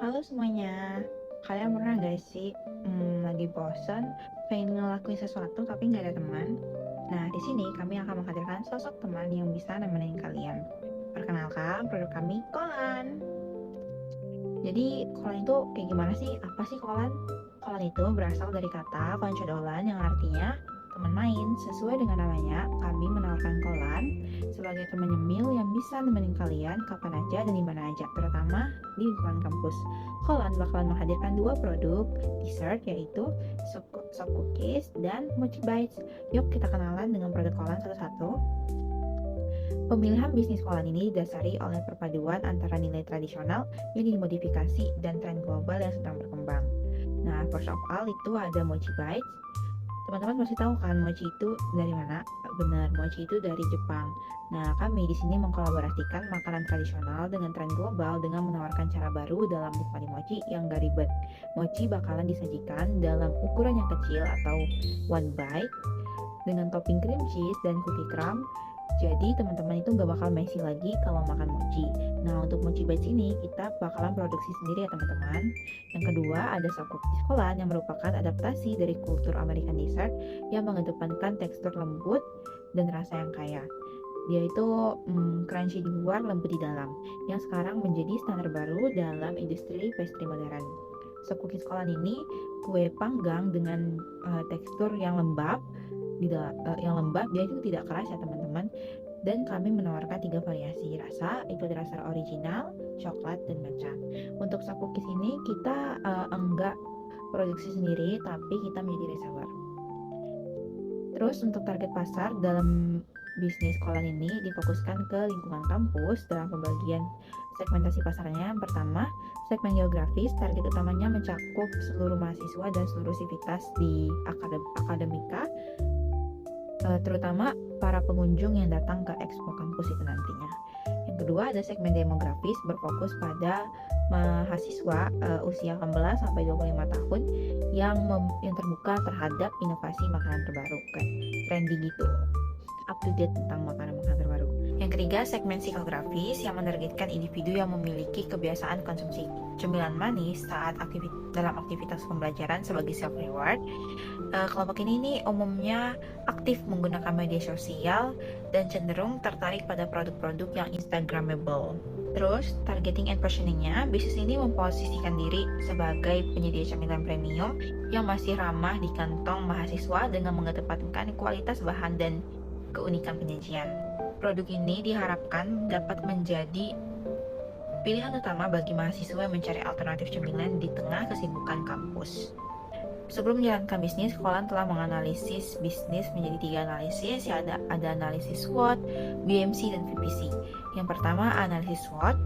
Halo semuanya, kalian pernah gak sih lagi bosan, pengen ngelakuin sesuatu tapi nggak ada teman? Nah, di sini kami akan menghadirkan sosok teman yang bisa nemenin kalian. Perkenalkan, produk kami Kolan. Jadi, Kolan itu kayak gimana sih? Apa sih Kolan? Kolan itu berasal dari kata koncodolan yang artinya teman main. Sesuai dengan namanya, kami menawarkan Kolan sebagai teman nyemil yang bisa nemenin kalian kapan aja dan di mana aja, terutama di lingkungan kampus. Kolan bakalan menghadirkan dua produk dessert, yaitu Sop Cookies dan Mochi Bites. Yuk kita kenalan dengan produk Kolan satu-satu. Pemilihan bisnis Kolan ini didasari oleh perpaduan antara nilai tradisional yang dimodifikasi dan tren global yang sedang berkembang. Nah, first of all itu ada Mochi Bites. Teman-teman pasti tahu kan mochi itu dari mana? Benar, mochi itu dari Jepang. Nah, kami di sini mengkolaborasikan makanan tradisional dengan tren global dengan menawarkan cara baru dalam menikmati mochi yang gak ribet. Mochi bakalan disajikan dalam ukuran yang kecil atau one bite dengan topping cream cheese dan cookie crumb. Jadi teman-teman itu nggak bakal messy lagi kalau makan mochi. Nah, untuk mochi bites ini kita bakalan produksi sendiri ya teman-teman. Yang kedua ada sop cookies Kolan yang merupakan adaptasi dari kultur American dessert yang mengedepankan tekstur lembut dan rasa yang kaya. Dia itu crunchy di luar, lembut di dalam, yang sekarang menjadi standar baru dalam industri pastry modern. Sop cookies Kolan ini kue panggang dengan tekstur yang lembab, yang lembab, dia itu tidak keras ya teman-teman. Dan kami menawarkan 3 variasi rasa, itu rasa original, coklat, dan matcha. Untuk sop cookies ini kita enggak produksi sendiri, tapi kita menjadi reseller. Terus untuk target pasar dalam bisnis Kolan ini difokuskan ke lingkungan kampus dalam pembagian segmentasi pasarnya. Yang pertama, segmen geografis, target utamanya mencakup seluruh mahasiswa dan seluruh sivitas di akademika, terutama para pengunjung yang datang ke Expo kampus itu nantinya. Yang kedua ada segmen demografis, berfokus pada mahasiswa usia 18 sampai 25 tahun yang terbuka terhadap inovasi makanan terbaru, kayak trendy gitu, up to date tentang makanan-makanan terbaru. Yang ketiga, segmen psikografis yang menargetkan individu yang memiliki kebiasaan konsumsi cemilan manis saat dalam aktivitas pembelajaran sebagai self reward. Kelompok ini umumnya aktif menggunakan media sosial dan cenderung tertarik pada produk-produk yang instagramable. Terus, targeting and positioningnya, bisnis ini memposisikan diri sebagai penyedia cemilan premium yang masih ramah di kantong mahasiswa dengan mengedepankan kualitas bahan dan keunikan penyajian. Produk ini diharapkan dapat menjadi pilihan utama bagi mahasiswa yang mencari alternatif cemilan di tengah kesibukan kampus. Sebelum menjalankan bisnis, Kolan telah menganalisis bisnis menjadi 3 analisis, ya ada analisis SWOT, BMC, dan VPC. Yang pertama, analisis SWOT.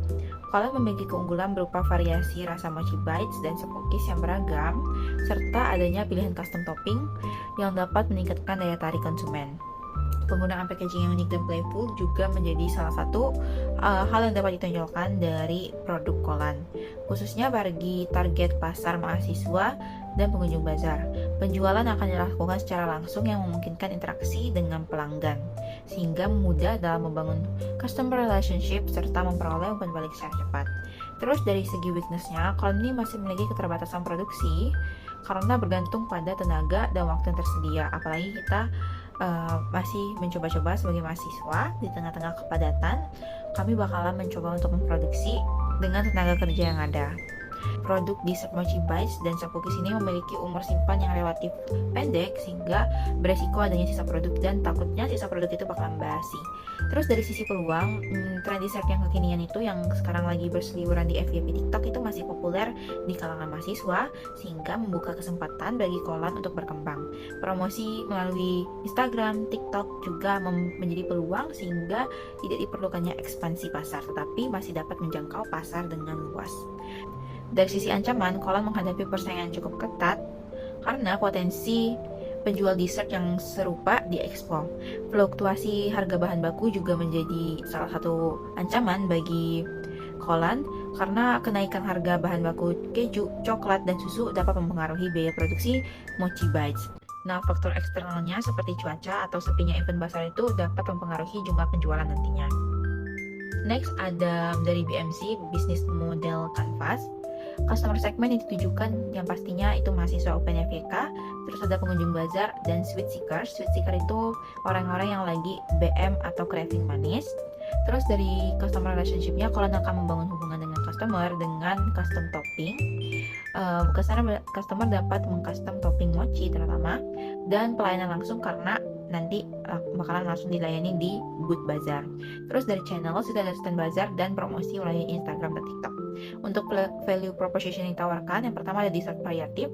Kolan memiliki keunggulan berupa variasi rasa mochi bites dan sop cookies yang beragam, serta adanya pilihan custom topping yang dapat meningkatkan daya tarik konsumen. Penggunaan packaging yang unik dan playful juga menjadi salah satu hal yang dapat ditonjolkan dari produk Kolan, khususnya bagi target pasar mahasiswa dan pengunjung bazar. Penjualan akan dilakukan secara langsung yang memungkinkan interaksi dengan pelanggan, sehingga mudah dalam membangun customer relationship serta memperoleh umpan balik secara cepat. Terus dari segi weakness-nya, Kolan ini masih memiliki keterbatasan produksi karena bergantung pada tenaga dan waktu yang tersedia, apalagi kita masih mencoba-coba sebagai mahasiswa di tengah-tengah kepadatan. Kami bakalan mencoba untuk memproduksi dengan tenaga kerja yang ada. Produk dessert mochi bites dan sop cookies ini memiliki umur simpan yang relatif pendek, sehingga beresiko adanya sisa produk dan takutnya sisa produk itu bakalan basi. Terus dari sisi peluang, tren dessert yang kekinian itu yang sekarang lagi berseliweran di FYP TikTok itu masih populer di kalangan mahasiswa, sehingga membuka kesempatan bagi Kolan untuk berkembang. Promosi melalui Instagram, TikTok juga menjadi peluang, sehingga tidak diperlukannya ekspansi pasar, tetapi masih dapat menjangkau pasar dengan luas. Dari sisi ancaman, Kolan menghadapi persaingan cukup ketat karena potensi penjual dessert yang serupa di Expo. Fluktuasi harga bahan baku juga menjadi salah satu ancaman bagi Kolan karena kenaikan harga bahan baku keju, coklat, dan susu dapat mempengaruhi biaya produksi mochi bites. Nah, faktor eksternalnya seperti cuaca atau sepinya event bazar itu dapat mempengaruhi jumlah penjualan nantinya. Next ada dari BMC, Business Model Canvas. Customer segment yang ditujukan yang pastinya itu mahasiswa UPN-FYK, terus ada pengunjung bazar dan sweet seeker. Sweet seeker itu orang-orang yang lagi BM atau craving manis. Terus dari customer relationship-nya, kalau akan membangun hubungan dengan customer dengan custom topping, customer dapat mengcustom topping mochi terutama, dan pelayanan langsung karena nanti bakalan langsung dilayani di booth bazar. Terus dari channel sudah ada stand bazar dan promosi melalui Instagram dan TikTok. Untuk value proposition yang ditawarkan, yang pertama ada dessert variatif.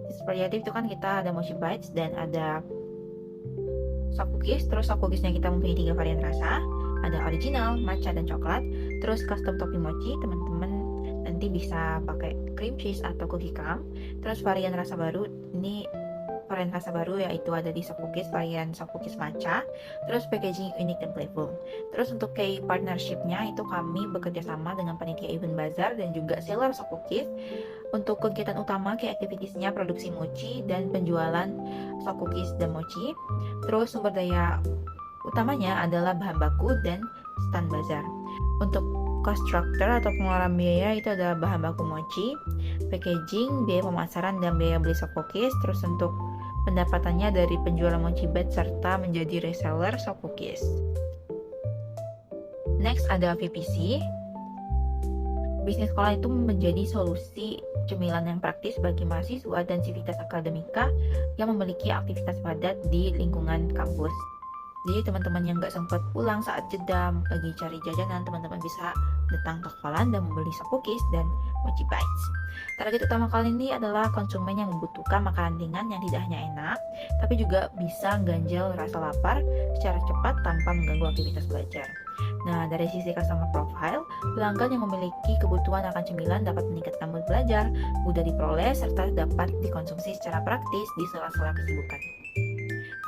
Dessert variatif itu kan kita ada mochi bites dan ada soft cookies. Terus soft cookiesnya kita mempunyai 3 varian rasa, ada original, matcha, dan coklat. Terus custom topping mochi, teman-teman nanti bisa pakai cream cheese atau cookie crumb. Terus varian rasa baru yaitu ada di soft cookies, varian soft cookies matcha. Terus packaging unik dan playful. Terus untuk key partnership-nya itu kami bekerja sama dengan panitia event bazar dan juga seller soft cookies. Untuk kegiatan utama key activities-nya produksi mochi dan penjualan soft cookies dan mochi. Terus sumber daya utamanya adalah bahan baku dan stand bazar. Untuk cost structure atau pengeluaran biaya itu adalah bahan baku mochi, packaging, biaya pemasaran, dan biaya beli soft cookies. Terus untuk pendapatannya dari penjualan mochi bed serta menjadi reseller soft cookies. Next ada VPC. Bisnis sekolah itu menjadi solusi cemilan yang praktis bagi mahasiswa dan sivitas akademika yang memiliki aktivitas padat di lingkungan kampus. Jadi teman-teman yang nggak sempat pulang saat jeda lagi cari jajanan, teman-teman bisa datang ke sekolah dan membeli soft cookies dan mochi bites. Target utama kali ini adalah konsumen yang membutuhkan makanan ringan yang tidak hanya enak, tapi juga bisa ganjal rasa lapar secara cepat tanpa mengganggu aktivitas belajar. Nah, dari sisi customer profile, pelanggan yang memiliki kebutuhan akan cemilan dapat meningkatkan mood belajar, mudah diperoleh, serta dapat dikonsumsi secara praktis di sela-sela kesibukan.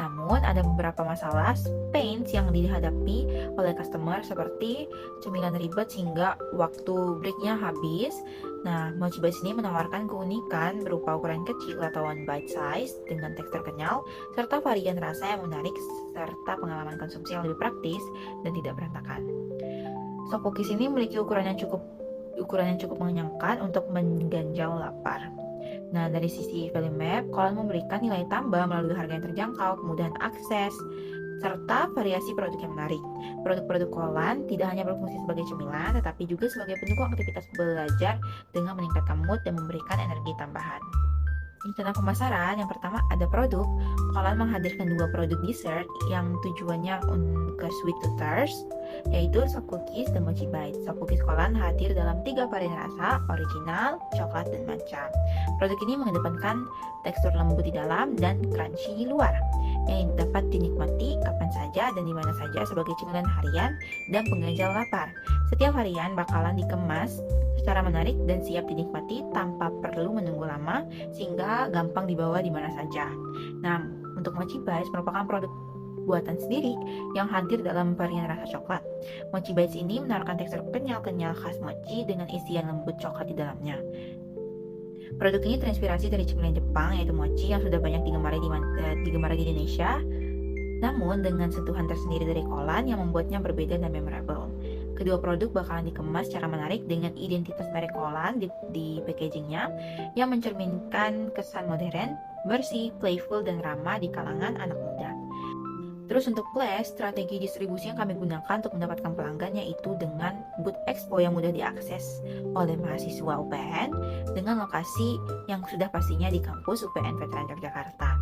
Namun, ada beberapa masalah pains yang dihadapi oleh customer seperti cemilan ribet sehingga waktu breaknya habis. Nah, mochi bites ini menawarkan keunikan berupa ukuran kecil atau one bite size dengan tekstur kenyal, serta varian rasa yang menarik, serta pengalaman konsumsi yang lebih praktis dan tidak berantakan. Soft cookies ini memiliki ukuran yang cukup mengenyangkan untuk mengganjal lapar. Nah, dari sisi value map, Kolan memberikan nilai tambah melalui harga yang terjangkau, kemudahan akses, serta variasi produk yang menarik. Produk-produk Kolan tidak hanya berfungsi sebagai cemilan, tetapi juga sebagai pendukung aktivitas belajar dengan meningkatkan mood dan memberikan energi tambahan. Rencana pemasaran, yang pertama ada produk. Kolan menghadirkan 2 produk dessert yang tujuannya ke sweet toothers, yaitu soft cookies dan mochi bites. Soft cookies Kolan hadir dalam 3 varian rasa, original, coklat, dan matcha. Produk ini mengedepankan tekstur lembut di dalam dan crunchy di luar, yang dapat dinikmati kapan saja dan di mana saja sebagai cemilan harian dan pengganjal lapar. Setiap varian bakalan dikemas secara menarik dan siap dinikmati tanpa perlu menunggu lama, sehingga gampang dibawa di mana saja. Nah, untuk mochi bites merupakan produk buatan sendiri yang hadir dalam varian rasa coklat. Mochi bites ini menawarkan tekstur kenyal-kenyal khas mochi dengan isian lembut coklat di dalamnya. Produk ini terinspirasi dari cemilan Jepang, yaitu mochi yang sudah banyak digemari di Indonesia, namun dengan sentuhan tersendiri dari Kolan yang membuatnya berbeda dan memorable. Kedua produk bakalan dikemas secara menarik dengan identitas merek Kolan di packagingnya yang mencerminkan kesan modern, bersih, playful, dan ramah di kalangan anak muda. Terus untuk Flash, strategi distribusi yang kami gunakan untuk mendapatkan pelanggan yaitu dengan booth expo yang mudah diakses oleh mahasiswa UPN dengan lokasi yang sudah pastinya di kampus UPN Veteran Yogyakarta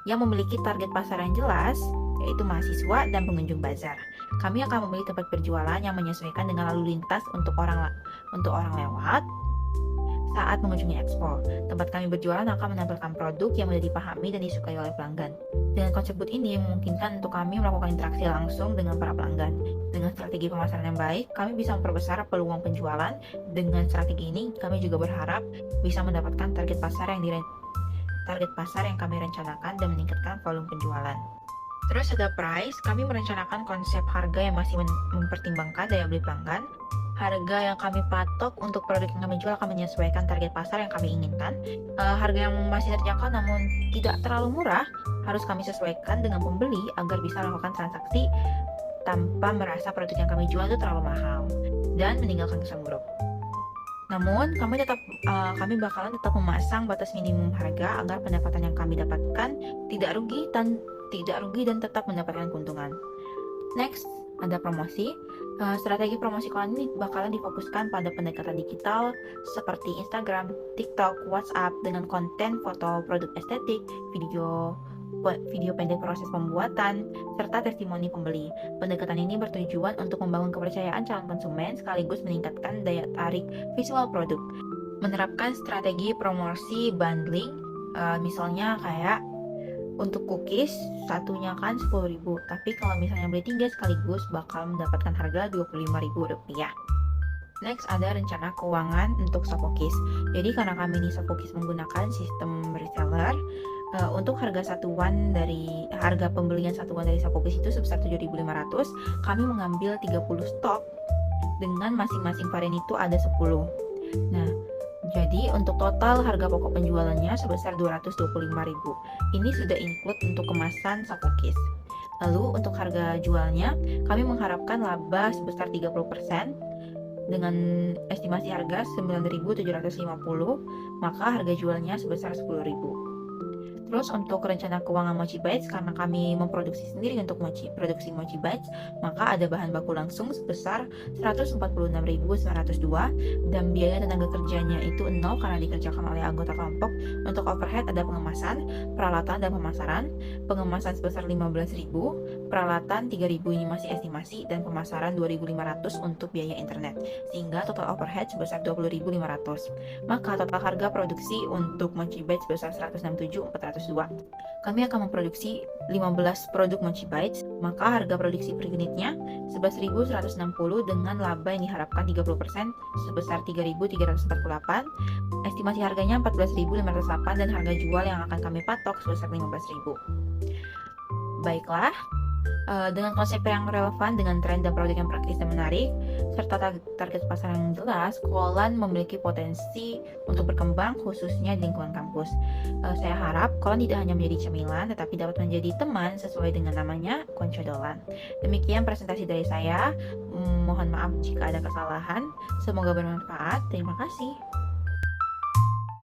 yang memiliki target pasar yang jelas, yaitu mahasiswa dan pengunjung bazar. Kami akan memilih tempat berjualan yang menyesuaikan dengan lalu lintas untuk orang lewat saat mengunjungi expo. Tempat kami berjualan akan menampilkan produk yang mudah dipahami dan disukai oleh pelanggan. Dengan konsep booth ini memungkinkan untuk kami melakukan interaksi langsung dengan para pelanggan. Dengan strategi pemasaran yang baik, kami bisa memperbesar peluang penjualan. Dengan strategi ini, kami juga berharap bisa mendapatkan target pasar yang kami rencanakan dan meningkatkan volume penjualan. Terus ada price, kami merencanakan konsep harga yang masih mempertimbangkan daya beli pelanggan. Harga yang kami patok untuk produk yang kami jual akan menyesuaikan target pasar yang kami inginkan. Harga yang masih terjangkau namun tidak terlalu murah harus kami sesuaikan dengan pembeli agar bisa melakukan transaksi tanpa merasa produk yang kami jual itu terlalu mahal dan meninggalkan kesan buruk. Namun, kami bakalan tetap memasang batas minimum harga agar pendapatan yang kami dapatkan tidak rugi dan tetap mendapatkan keuntungan. Next, ada promosi. Strategi promosi kalian ini bakalan difokuskan pada pendekatan digital seperti Instagram, TikTok, WhatsApp dengan konten foto produk estetik, video pendek proses pembuatan, serta testimoni pembeli. Pendekatan ini bertujuan untuk membangun kepercayaan calon konsumen sekaligus meningkatkan daya tarik visual produk. Menerapkan strategi promosi bundling, misalnya kayak untuk cookies satunya kan 10.000, tapi kalau misalnya beli 3 sekaligus bakal mendapatkan harga Rp25.000. Next, ada rencana keuangan untuk Shopokis. Jadi karena kami di Shopokis menggunakan sistem reseller, untuk harga pembelian satuan dari Shopokis itu sebesar 7.500, kami mengambil 30 stok dengan masing-masing varian itu ada 10. Nah, jadi untuk total harga pokok penjualannya sebesar 225.000. Ini sudah include untuk kemasan Shopokis. Lalu untuk harga jualnya, kami mengharapkan laba sebesar 30% dengan estimasi harga 9.750, maka harga jualnya sebesar 10.000. Terus untuk rencana keuangan Mochi Bites, karena kami memproduksi sendiri untuk produksi Mochi Bites, maka ada bahan baku langsung sebesar 146.902 dan biaya tenaga kerjanya itu 0 karena dikerjakan oleh anggota kelompok. Untuk overhead ada pengemasan, peralatan dan pemasaran. Pengemasan sebesar 15.000, peralatan 3.000 ini masih estimasi, dan pemasaran 2.500 untuk biaya internet, sehingga total overhead sebesar 20.500. Maka total harga produksi untuk Mochi Bites sebesar 167.402. Kami akan memproduksi 15 produk Mochi Bites, maka harga produksi per unitnya 11.160 dengan laba yang diharapkan 30% sebesar 3.348. Estimasi harganya 14.508 dan harga jual yang akan kami patok sebesar 15.000. Baiklah, dengan konsep yang relevan dengan tren dan produk yang praktis dan menarik, serta target pasar yang jelas, Kolan memiliki potensi untuk berkembang khususnya di lingkungan kampus. Saya harap Kolan tidak hanya menjadi cemilan, tetapi dapat menjadi teman sesuai dengan namanya, Koncodolan. Demikian presentasi dari saya. Mohon maaf jika ada kesalahan. Semoga bermanfaat. Terima kasih.